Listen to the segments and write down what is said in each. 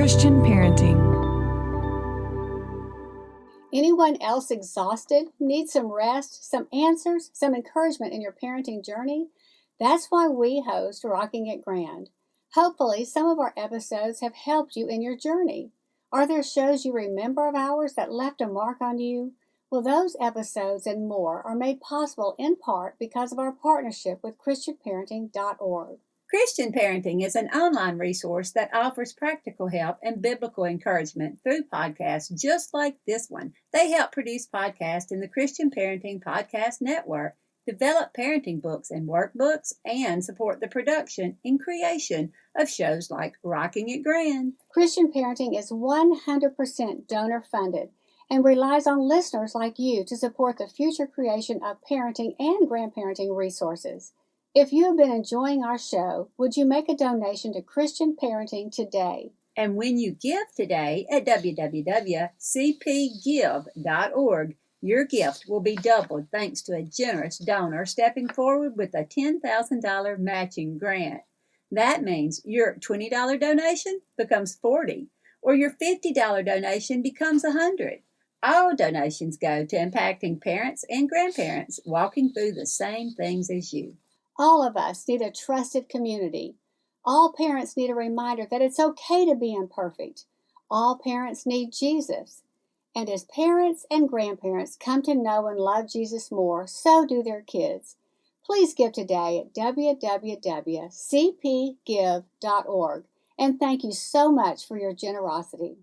Christian Parenting. Anyone else exhausted, need some rest, some answers, some encouragement in your parenting journey? That's why we host Rocking It Grand. Hopefully, some of our episodes have helped you in your journey. Are there shows you remember of ours that left a mark on you? Well, those episodes and more are made possible in part because of our partnership with ChristianParenting.org. Christian Parenting is an online resource that offers practical help and biblical encouragement through podcasts just like this one. They help produce podcasts in the Christian Parenting Podcast Network, develop parenting books and workbooks, and support the production and creation of shows like Rocking It Grand. Christian Parenting is 100% donor funded and relies on listeners like you to support the future creation of parenting and grandparenting resources. If you have been enjoying our show, would you make a donation to Christian Parenting today? And when you give today at www.cpgive.org, your gift will be doubled thanks to a generous donor stepping forward with a $10,000 matching grant. That means your $20 donation becomes $40, or your $50 donation becomes $100. All donations go to impacting parents and grandparents walking through the same things as you. All of us need a trusted community. All parents need a reminder that it's okay to be imperfect. All parents need Jesus. And as parents and grandparents come to know and love Jesus more, so do their kids. Please give today at www.cpgive.org. And thank you so much for your generosity.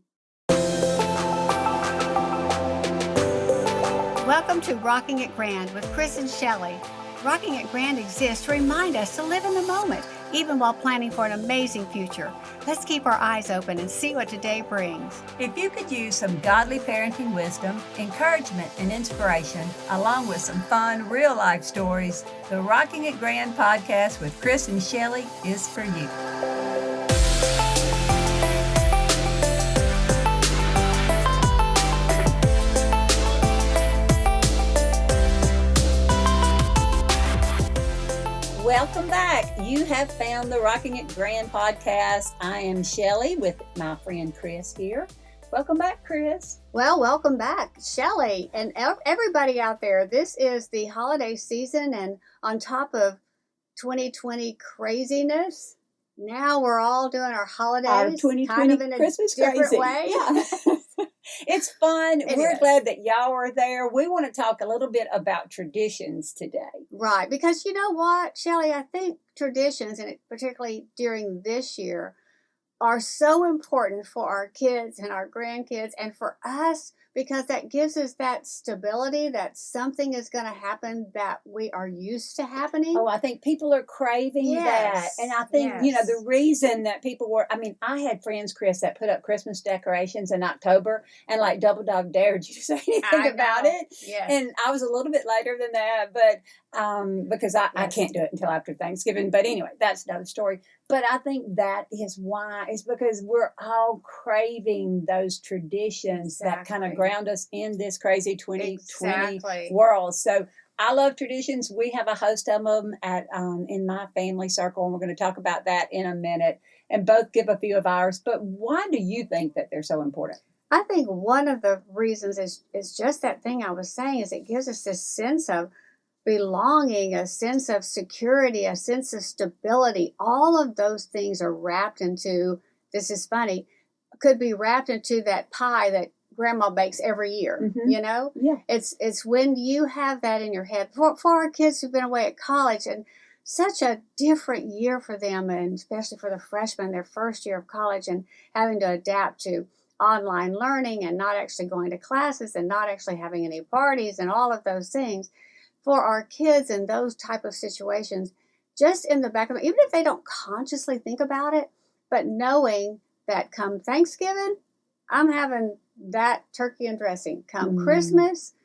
Welcome to Rocking It Grand with Chrys and Shellie. Rocking It Grand exists to remind us to live in the moment, even while planning for an amazing future. Let's keep our eyes open and see what today brings. If you could use some godly parenting wisdom, encouragement, and inspiration, along with some fun, real-life stories, the Rocking It Grand podcast with Chrys and Shellie is for you. Welcome back. You have found the Rocking It Grand podcast. I am Shellie with my friend Chrys here. Welcome back, Chrys. Well, welcome back, Shellie, and everybody out there. This is the holiday season, and on top of 2020 craziness, now we're all doing our holidays Our 2020 kind of in a Christmas different crazy. way. Yeah. It's fun. We're is. glad that y'all are there. We want to talk a little bit about traditions today. Right, because you know what, Shellie, I think traditions, and particularly during this year, are so important for our kids and our grandkids and for us, because that gives us that stability that something is going to happen that we are used to happening. Oh, I think people are craving that. And I think, the reason that people were, I had friends, Chrys, that put up Christmas decorations in October and like double dog dared you to say anything about it. Yes. And I was a little bit later than that, but because I can't do it until after Thanksgiving. But anyway, that's another story. But I think that is why. It's because we're all craving those traditions that kind of ground us in this crazy 2020 world. So I love traditions. We have a host of them in my family circle, and we're going to talk about that in a minute and both give a few of ours. But why do you think that they're so important? I think one of the reasons is just that thing I was saying, is it gives us this sense of belonging, a sense of security, a sense of stability. All of those things are wrapped into, this is funny, could be wrapped into that pie that Grandma bakes every year, Yeah. It's when you have that in your head. For our kids who've been away at college, and such a different year for them, and especially for the freshmen, their first year of college, and having to adapt to online learning and not actually going to classes and not actually having any parties and all of those things. For our kids in those type of situations, just in the back of it, even if they don't consciously think about it, but knowing that come Thanksgiving, I'm having that turkey and dressing. Come Christmas,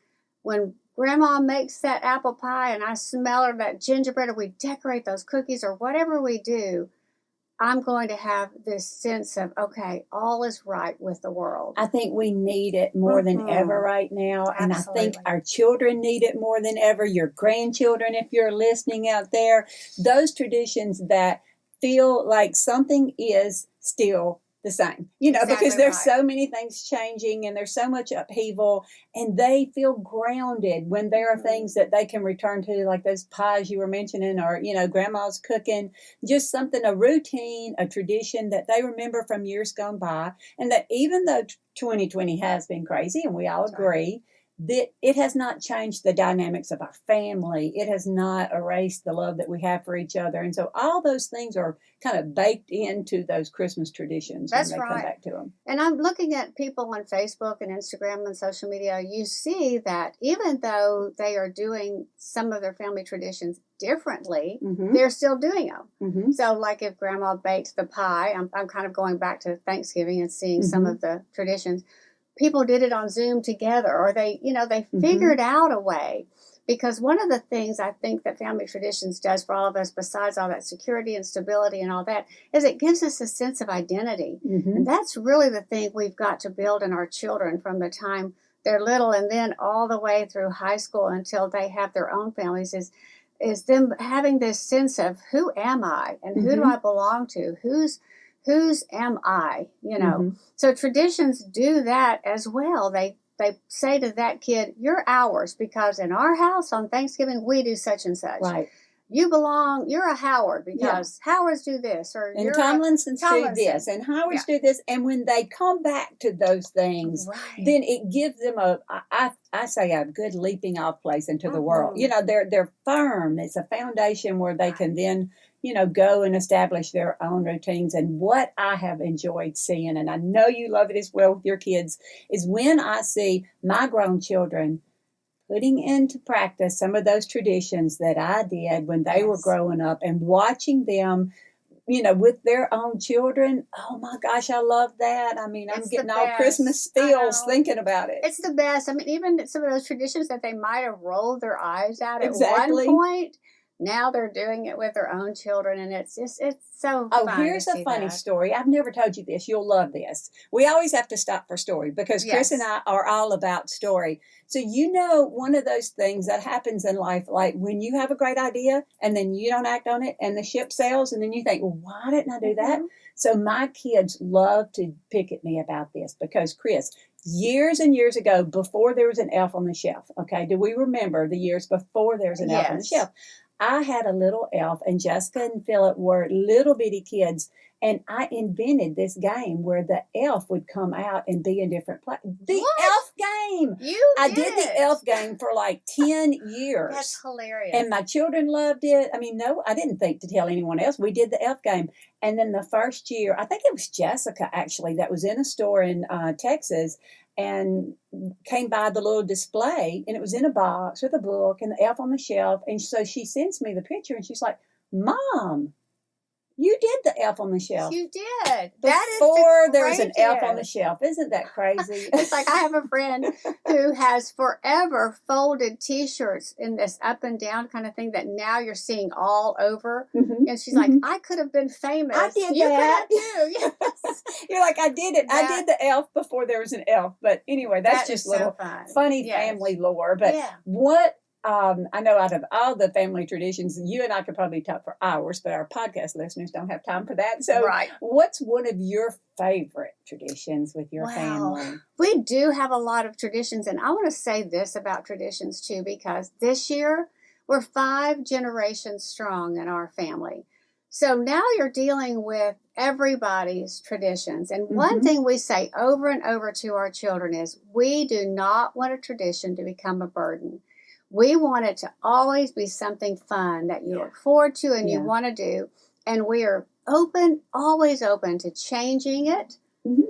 when Grandma makes that apple pie and I smell her, that gingerbread, or we decorate those cookies or whatever we do, I'm going to have this sense of, okay, all is right with the world. I think we need it more than ever right now. And Absolutely. I think our children need it more than ever. Your grandchildren, if you're listening out there, those traditions that feel like something is still the same, you know, Exactly because there's right. so many things changing and there's so much upheaval, and they feel grounded when there are things that they can return to, like those pies you were mentioning, or, you know, grandma's cooking, just something, a routine, a tradition that they remember from years gone by. And that even though 2020 has been crazy, and we all That's right. agree, that it has not changed the dynamics of our family. It has not erased the love that we have for each other. And so all those things are kind of baked into those Christmas traditions when That's they come right. back to them. And I'm looking at people on Facebook and Instagram and social media. You see that even though they are doing some of their family traditions differently, Mm-hmm. they're still doing them. Mm-hmm. So, like if grandma baked the pie, I'm kind of going back to Thanksgiving and seeing some Mm-hmm. of the traditions. People did it on Zoom together, or they Mm-hmm. figured out a way. Because one of the things I think that family traditions does for all of us, besides all that security and stability and all that, is it gives us a sense of identity. Mm-hmm. And that's really the thing we've got to build in our children from the time they're little and then all the way through high school until they have their own families, is them having this sense of who am I and who do Mm-hmm. I belong to? Whose am I? You know. Mm-hmm. So traditions do that as well. They say to that kid, "You're ours," because in our house on Thanksgiving we do such and such. Right. You're a Howard because Howards do this, or And you're Tomlinsons a Tomlinson. do this, and Howards do this. And when they come back to those things, Right. then it gives them I say a good leaping off place into the world. Mhm. You know, they're firm. It's a foundation where they can then, you know, go and establish their own routines. And what I have enjoyed seeing, and I know you love it as well with your kids, is when I see my grown children putting into practice some of those traditions that I did when they were Yes. growing up, and watching them, you know, with their own children. Oh my gosh, I love that. I mean, I'm It's the getting all best. Christmas I feels know. thinking about it. It's the best. I mean, even some of those traditions that they might have rolled their eyes at Exactly. one point, now they're doing it with their own children, and it's so Oh, fun here's to a see funny that. story. I've never told you this. You'll love this. We always have to stop for story because Chrys and Yes. I are all about story. So, you know, one of those things that happens in life, like when you have a great idea and then you don't act on it and the ship sails, and then you think, well, why didn't I do that? Mhm. So my kids love to pick at me about this because, Chrys, years and years ago, before there was an elf on the shelf, okay, do we remember the years before there was an elf on the Yes. shelf? I had a little elf, and Jessica and Philip were little bitty kids, and I invented this game where the elf would come out and be in different places. The What? elf game! I did the it. elf game for like 10 years. That's hilarious. And my children loved it. I mean, no, I didn't think to tell anyone else. We did the elf game. And then the first year, I think it was Jessica actually that was in a store in Texas and came by the little display, and it was in a box with a book and the elf on the shelf. And so she sends me the picture, and she's like, Mom, you did the elf on the shelf. You did. Before there was an elf on the shelf. Isn't that crazy? It's like I have a friend who has forever folded T-shirts in this up and down kind of thing that now you're seeing all over. Mm-hmm. And she's like, I could have been famous. I did you that. could have too. Yes. You're like, I did it. I did the elf before there was an elf. But anyway, that's just little funny family lore. But what I know out of all the family traditions, you and I could probably talk for hours, but our podcast listeners don't have time for that. So what's one of your favorite traditions with your family? We do have a lot of traditions, and I want to say this about traditions too, because this year we're 5 generations strong in our family. So now you're dealing with everybody's traditions. And one thing we say over and over to our children is we do not want a tradition to become a burden. We want it to always be something fun that you look forward to and you want to do. And we are always open to changing it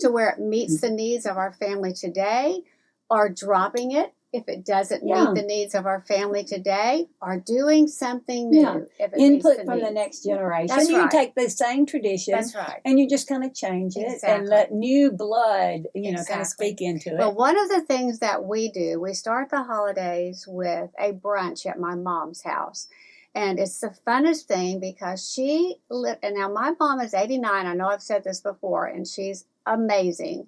to where it meets the needs of our family today, or dropping it if it doesn't meet the needs of our family today, or doing something new. If it Input meets from the next generation. That's you right. take the same tradition and you just kind of change it and let new blood, kind of speak into it. Well, one of the things that we do, we start the holidays with a brunch at my mom's house. And it's the funnest thing because and now my mom is 89. I know I've said this before, and she's amazing.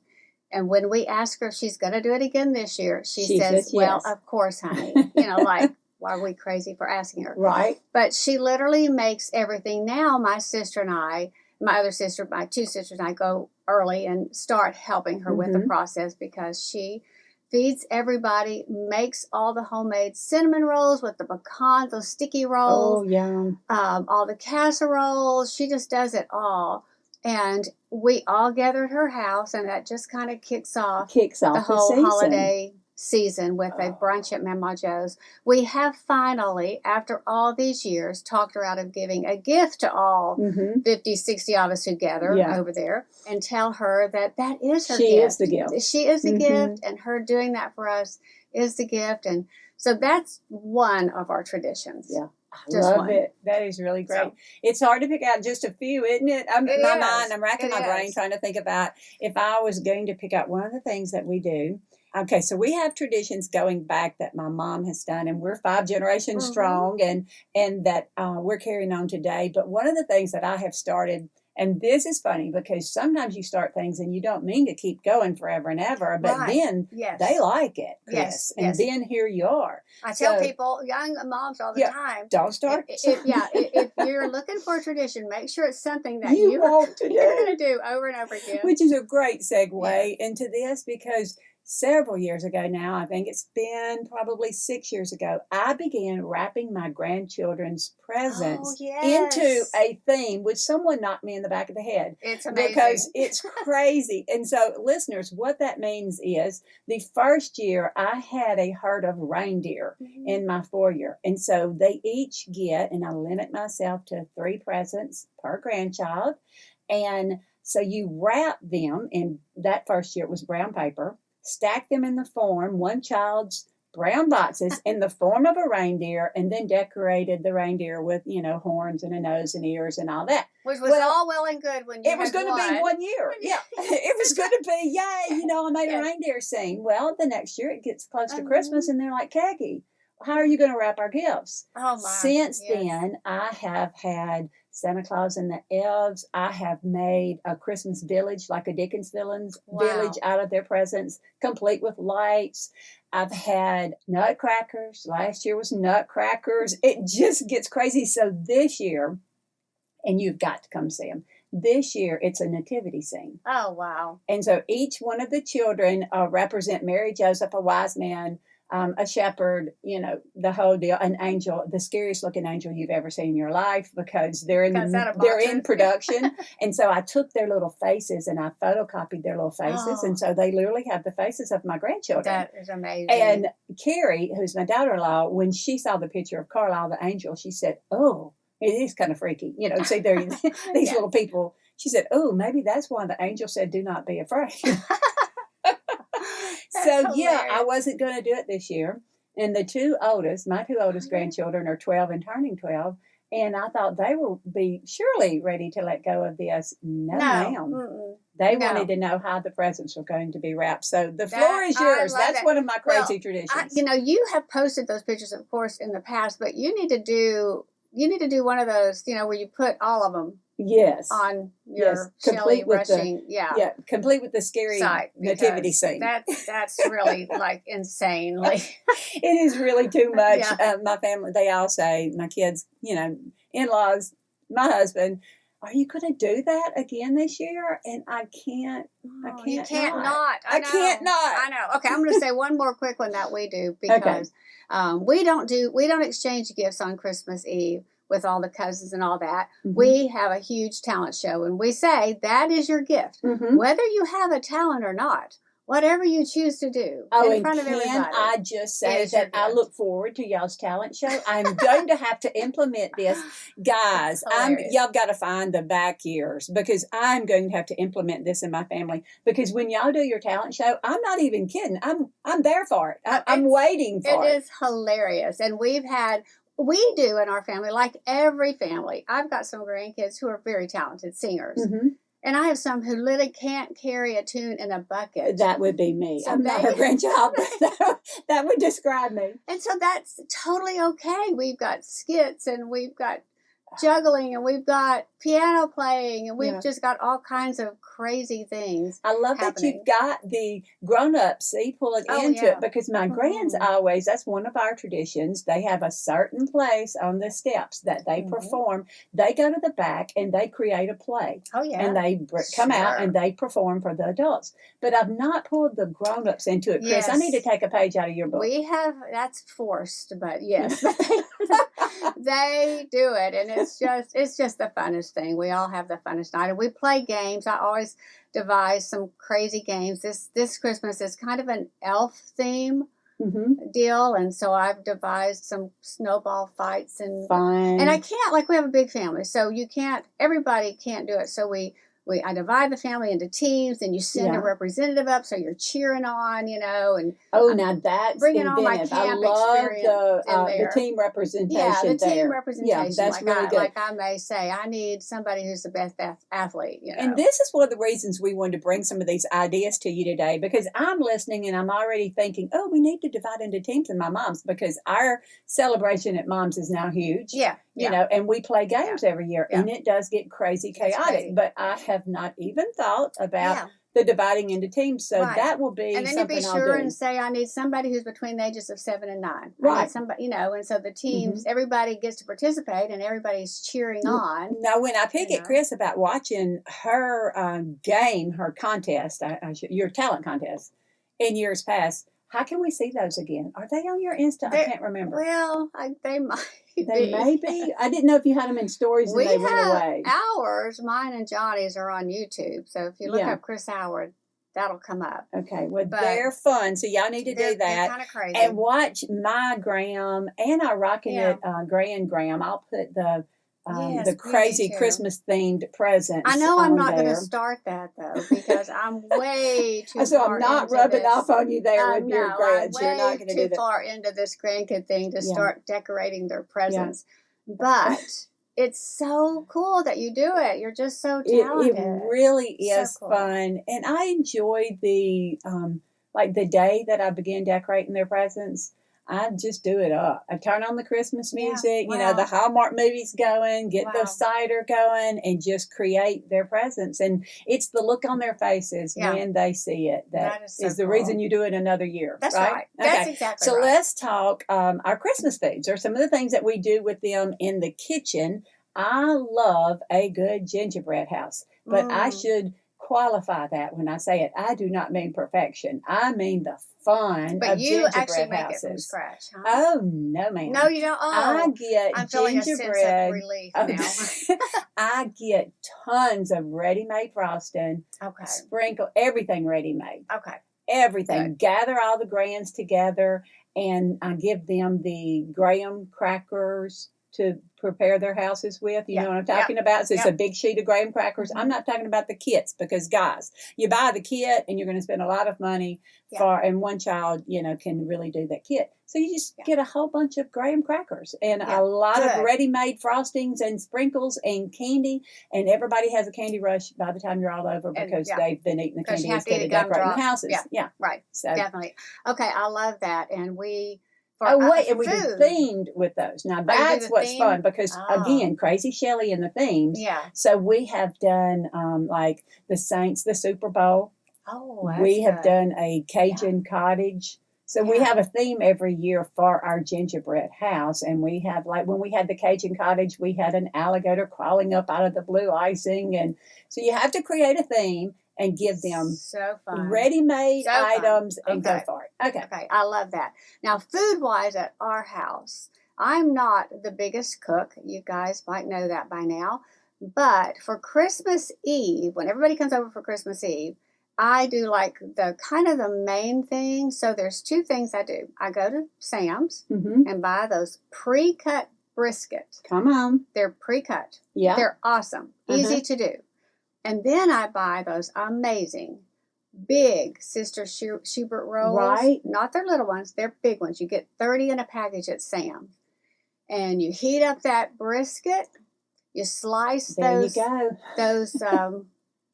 And when we ask her if she's going to do it again this year, she says, well, of course, honey. Like, why are we crazy for asking her? Right. But she literally makes everything now, my sister and I my other sister, my two sisters, and I go early and start helping her with the process because she feeds everybody, makes all the homemade cinnamon rolls with the pecans, those sticky rolls. Oh, yum. All the casseroles. She just does it all. And we all gather at her house, and that just kind of kicks off the whole season. holiday season with a brunch at Mama Joe's. We have finally, after all these years, talked her out of giving a gift to all 50, 60 of us who gather over there and tell her that that is her gift. She is the gift. She is the gift, and her doing that for us is the gift. And so that's one of our traditions. Yeah. I love it. That is really great. So, it's hard to pick out just a few, isn't it? I'm racking my brain trying to think about if I was going to pick out one of the things that we do. Okay, so we have traditions going back that my mom has done, and we're 5 generations strong, and that we're carrying on today. But one of the things that I have started, and this is funny because sometimes you start things and you don't mean to keep going forever and ever, but then they like it, Chris. And then here you are. I tell people, young moms all the time, don't start. If you're looking for a tradition, make sure it's something that you're going to do over and over again. Which is a great segue into this because several years ago now, I think it's been probably 6 years ago, I began wrapping my grandchildren's presents into a theme, which someone knocked me in the back of the head. It's amazing. Because it's crazy. And so, listeners, what that means is the first year I had a herd of reindeer in my foyer. And so they each get, and I limit myself to 3 presents per grandchild. And so you wrap them, and that first year it was brown paper, stack them in the form, one child's brown boxes in the form of a reindeer, and then decorated the reindeer with, horns and a nose and ears and all that. Which was all well and good when you It was going to be 1 year. Yeah. It was going to be, yay, I made a reindeer scene. Well, the next year it gets close to Christmas, and they're like, Kaggy, how are you going to wrap our gifts? Oh, my. Since then, I have had Santa Claus and the elves. I have made a Christmas village, like a Dickens village out of their presents, complete with lights. I've had nutcrackers. Last year was nutcrackers. It just gets crazy. So this year, and you've got to come see them, this year it's a nativity scene. Oh, wow. And so each one of the children represent Mary, Joseph, a wise man, a shepherd, the whole deal, an angel, the scariest looking angel you've ever seen in your life because they're in production. And so I took their little faces and I photocopied their little faces. And so they literally have the faces of my grandchildren. That is amazing. And Carrie, who's my daughter-in-law, when she saw the picture of Carlisle, the angel, she said, oh, it is kind of freaky. See, they're these little people. She said, oh, maybe that's why the angel said, do not be afraid. So, I wasn't going to do it this year. And my two oldest grandchildren are 12 and turning 12. And I thought they would be surely ready to let go of this. No, ma'am. They wanted to know how the presents were going to be wrapped. So the floor is yours. That's one of my crazy traditions. You have posted those pictures, of course, in the past, but you need to do one of those, where you put all of them. Yes. On your Shellie rushing, complete with the scary nativity scene. That's really like insane. It is really too much. Yeah. My family, they all say, my kids, in-laws, my husband, are you going to do that again this year? And I can't. You can't not. I can't not. I know. Okay, I'm going to say one more quick one that we do because we don't exchange gifts on Christmas Eve with all the cousins and all that. We have a huge talent show, and we say that is your gift, whether you have a talent or not. Whatever you choose to do in front of everybody. Can I just say that I look forward to y'all's talent show? I'm going to have to implement this. Guys, y'all got to find the back ears because I'm going to have to implement this in my family because when y'all do your talent show, I'm not even kidding. I'm there for it. I'm waiting for it. It is hilarious. And we do in our family, like every family. I've got some grandkids who are very talented singers. And I have some who literally can't carry a tune in a bucket. That would be me. So I'm not her grandchild, but that would describe me. And so that's totally okay. We've got skits and we've got juggling and we've got piano playing, and we've Yeah. just got all kinds of crazy things. I love that happening. you've got the grown-ups, see, pulling Oh, into yeah. it, because my grands Mhm. always, that's one of our traditions. They have a certain place on the steps that they Mhm. perform. They go to the back and they create a play. Oh, yeah. And they come out Sure. and they perform for the adults. But I've not pulled the grown-ups into it. Chrys, I need to Yes. take a page out of your book. We have, that's forced, but yes, they do it, and it's just the funnest thing. We all have the funnest night, and we play games. I always devise some crazy games. This Christmas is kind of an elf theme Mm-hmm. deal, and so I've devised some snowball fights, and Fine. I can't, like, we have a big family, so everybody can't do it. So I divide the family into teams, and you send Yeah. a representative up, so you're cheering on, and Oh, now that's bringing all my inventive. I camp love experience in the there. team representation. Yeah, the team there. representation. Yeah, that's like really good. Like I may say, I need somebody who's the best athlete. And this is one of the reasons we wanted to bring some of these ideas to you today, because I'm listening and I'm already thinking, oh, we need to divide into teams in my mom's, because our celebration at mom's is now huge. Yeah. You know, and we play games every year, Yeah. and it does get crazy It's chaotic. crazy. But I have not even thought about Yeah. the dividing into teams. So Right. that will be And then you something be I'll sure do. and say, I need somebody who's between the ages of 7 and 9. I Right. need somebody, and so the teams, everybody gets to participate, and everybody's cheering on. Now, when I pick You at know. Chrys about watching her game, her contest, your talent contest in years past, how can we see those again? Are they on your Insta? I can't remember. Well, they might be. They may be. I didn't know if you had them in stories and they went away. Ours, mine and Johnny's are on YouTube. So if you look up Chrys Howard, that'll come up. Okay, well, But they're fun, so y'all need to do They're that. kind of crazy. And watch my Graham and our Rocking It Grand Graham. I'll put the crazy Christmas themed presents. I know I'm not going to start that though, because I'm way too So far I'm not into rubbing this. off on you there with your No, grands. I'm You're not going to do too that. far into this grandkid thing to start decorating their presents. Yeah. But it's so cool that you do it. You're just so talented. It really is cool. fun. And I enjoy the the day that I begin decorating their presents. I just do it up. I turn on the Christmas music, the Hallmark movies going, get the cider going, and just create their presents. And it's the look on their faces when they see it that is the reason you do it another year. That's right. Okay. That's exactly so right. let's talk our Christmas foods, or some of the things that we do with them in the kitchen. I love a good gingerbread house, but I should qualify that when I say it. I do not mean perfection. I mean the fun but of you gingerbread actually make houses. It from scratch, huh? Oh, no, ma'am. No, you don't. I get I'm feeling gingerbread. A sense of relief now. I get tons of ready-made frosting. Okay. Sprinkle everything ready-made. Okay. Everything. Good. Gather all the grands together, and I give them the graham crackers to prepare their houses with. You know what I'm talking about? So it's a big sheet of graham crackers. I'm not talking about the kits, because guys, you buy the kit and you're going to spend a lot of money and one child, can really do that kit. So you just get a whole bunch of graham crackers and a lot of ready-made frostings and sprinkles and candy. And everybody has a candy rush by the time you're all over, because they've been eating the candy instead of decorating the houses. Yeah, right. So definitely. Okay, I love that. And we... and we do themed with those. Now that's what's fun, because again, Chrys and Shellie in the themes. Yeah. So we have done like the Saints, the Super Bowl. Oh, that's we have done a Cajun cottage. So we have a theme every year for our gingerbread house. And we have, like, when we had the Cajun cottage, we had an alligator crawling up out of the blue icing. And so you have to create a theme and give them ready-made items and go for it. Okay, I love that. Now, food-wise at our house, I'm not the biggest cook. You guys might know that by now. But for Christmas Eve, when everybody comes over for Christmas Eve, I do like the main thing. So there's two things I do. I go to Sam's and buy those pre-cut brisket. Come on. They're pre-cut. Yeah. They're awesome. Easy to do. And then I buy those amazing big Sister Schubert rolls. Right. Not their little ones. They're big ones. You get 30 in a package at Sam's. And you heat up that brisket. You slice those. There you go. Those,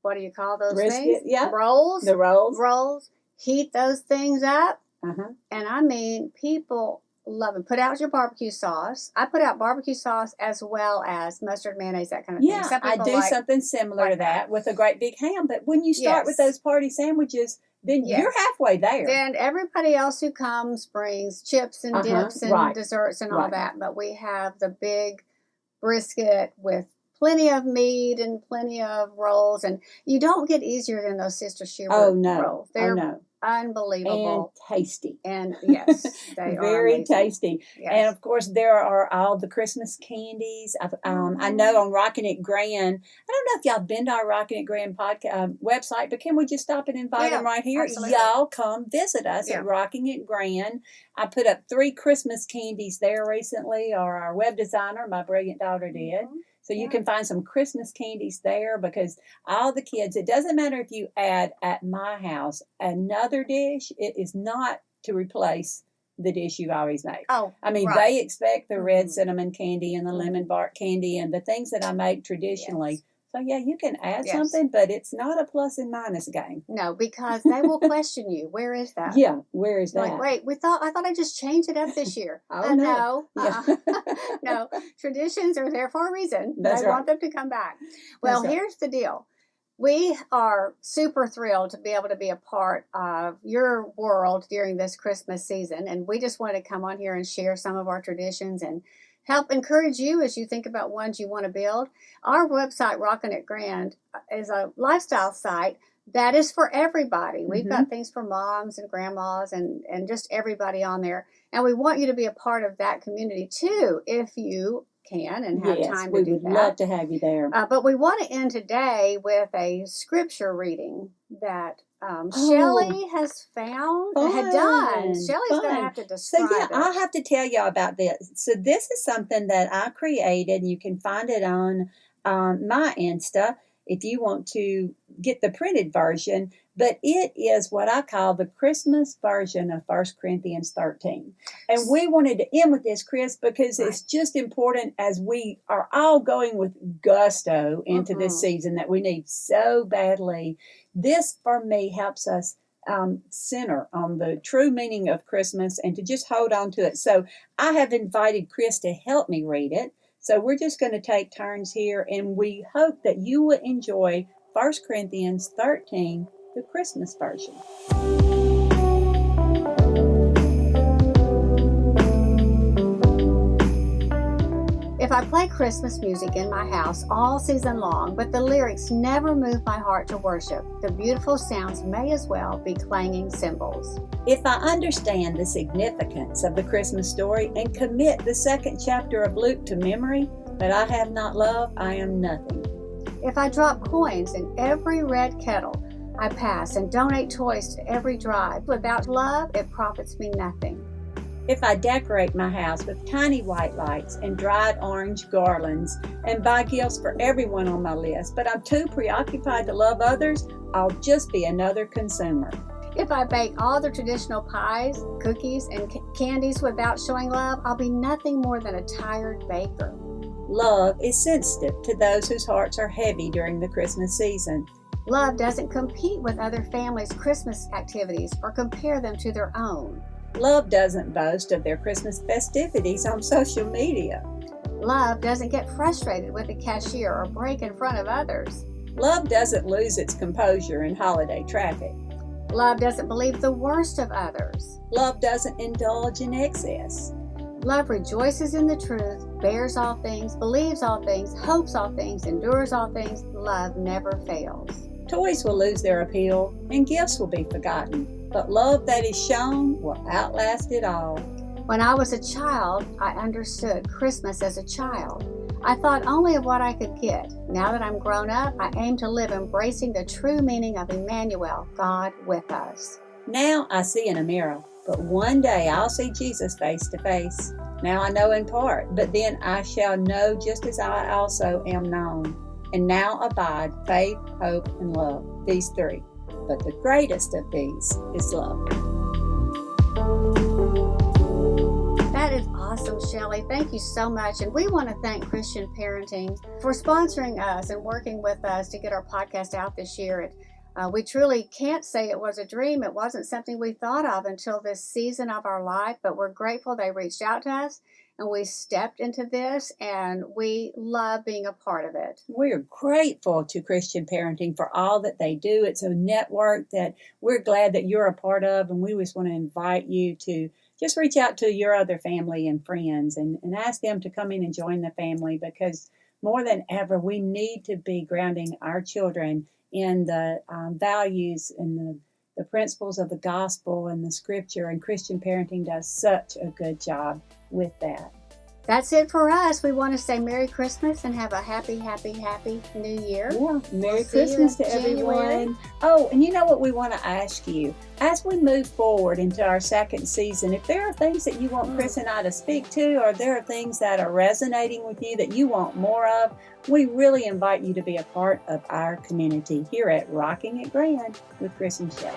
what do you call those brisket, things? Yeah. Rolls. The rolls. Rolls. Heat those things up. Uh-huh. And I mean, people love them. Put out your barbecue sauce. I put out barbecue sauce as well as mustard, mayonnaise, that kind of thing. Yeah, I do something similar to that with a great big ham. But when you start with those party sandwiches, then you're halfway there. Then everybody else who comes brings chips and dips and desserts and all that. But we have the big brisket with plenty of meat and plenty of rolls. And you don't get easier than those Sister Schubert rolls. They're unbelievable. And tasty. And yes, they are very tasty. Yes. And of course, there are all the Christmas candies. I know on Rockin' It Grand, I don't know if y'all been to our Rockin' It Grand podcast website, but can we just stop and invite them right here? Absolutely. Y'all come visit us at Rockin' It Grand. I put up 3 Christmas candies there recently, or our web designer, my brilliant daughter, did. So you can find some Christmas candies there, because all the kids, it doesn't matter if you add at my house another dish, it is not to replace the dish you've always made. Oh, I mean, they expect the red cinnamon candy and the lemon bark candy and the things that I make traditionally. Yes. So, yeah, you can add something, but it's not a plus and minus game. No, because they will question you. Where is that? Yeah, where is that? Like, wait, I thought I just changed it up this year. Oh, no. No. Traditions are there for a reason. That's want them to come back. Well, here's the deal. We are super thrilled to be able to be a part of your world during this Christmas season. And we just want to come on here and share some of our traditions and help encourage you as you think about ones you want to build. Our website, Rockin' It Grand, is a lifestyle site that is for everybody. We've got things for moms and grandmas and just everybody on there. And we want you to be a part of that community too, if you can and have time to do that. We would love to have you there. But we want to end today with a scripture reading that Shellie has had done. Shellie's going to have to describe it. I'll have to tell y'all about this. So this is something that I created. You can find it on my Insta if you want to get the printed version. But it is what I call the Christmas version of 1 Corinthians 13. And we wanted to end with this, Chris, because it's just important as we are all going with gusto into this season that we need so badly. This, for me, helps us center on the true meaning of Christmas and to just hold on to it. So I have invited Chris to help me read it. So we're just going to take turns here, and we hope that you will enjoy 1 Corinthians 13, the Christmas version. If I play Christmas music in my house all season long, but the lyrics never move my heart to worship, the beautiful sounds may as well be clanging cymbals. If I understand the significance of the Christmas story and commit the 2nd chapter of Luke to memory, but I have not love, I am nothing. If I drop coins in every red kettle I pass and donate toys to every drive, without love, it profits me nothing. If I decorate my house with tiny white lights and dried orange garlands and buy gifts for everyone on my list, but I'm too preoccupied to love others, I'll just be another consumer. If I bake all the traditional pies, cookies, and candies without showing love, I'll be nothing more than a tired baker. Love is sensitive to those whose hearts are heavy during the Christmas season. Love doesn't compete with other families' Christmas activities or compare them to their own. Love doesn't boast of their Christmas festivities on social media. Love doesn't get frustrated with a cashier or break in front of others. Love doesn't lose its composure in holiday traffic. Love doesn't believe the worst of others. Love doesn't indulge in excess. Love rejoices in the truth, bears all things, believes all things, hopes all things, endures all things. Love never fails. Toys will lose their appeal and gifts will be forgotten, but love that is shown will outlast it all. When I was a child, I understood Christmas as a child. I thought only of what I could get. Now that I'm grown up, I aim to live embracing the true meaning of Emmanuel, God with us. Now I see in a mirror, but one day I'll see Jesus face to face. Now I know in part, but then I shall know just as I also am known. And now abide faith, hope, and love, these 3. But the greatest of these is love. That is awesome, Shellie. Thank you so much. And we want to thank Christian Parenting for sponsoring us and working with us to get our podcast out this year. We truly can't say it was a dream. It wasn't something we thought of until this season of our life, but we're grateful they reached out to us and we stepped into this, and we love being a part of it. We're grateful to Christian Parenting for all that they do. It's a network that we're glad that you're a part of, and we just want to invite you to just reach out to your other family and friends and ask them to come in and join the family, because more than ever, we need to be grounding our children in the values and the principles of the gospel and the scripture, and Christian Parenting does such a good job with that. That's it for us. We want to say Merry Christmas and have a happy, happy, happy New Year. Yeah, Merry see you Christmas in to January. everyone. Oh, and you know what we want to ask you? As we move forward into our second season, if there are things that you want Chrys and I to speak to, or there are things that are resonating with you that you want more of, we really invite you to be a part of our community here at Rocking It Grand with Chrys and Shellie.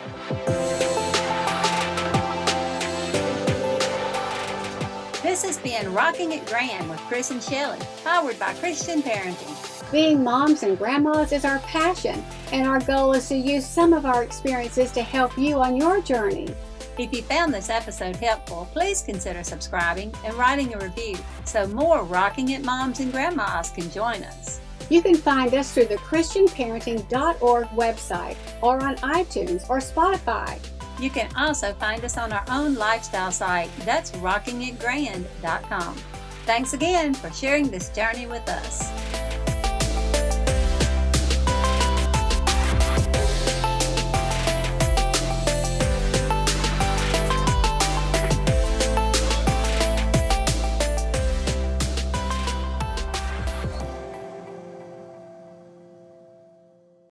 This has been Rocking It Grand with Chrys and Shellie, powered by Christian Parenting. Being moms and grandmas is our passion, and our goal is to use some of our experiences to help you on your journey. If you found this episode helpful, please consider subscribing and writing a review so more Rocking It moms and grandmas can join us. You can find us through the ChristianParenting.org website or on iTunes or Spotify. You can also find us on our own lifestyle site. That's rockingitgrand.com. Thanks again for sharing this journey with us.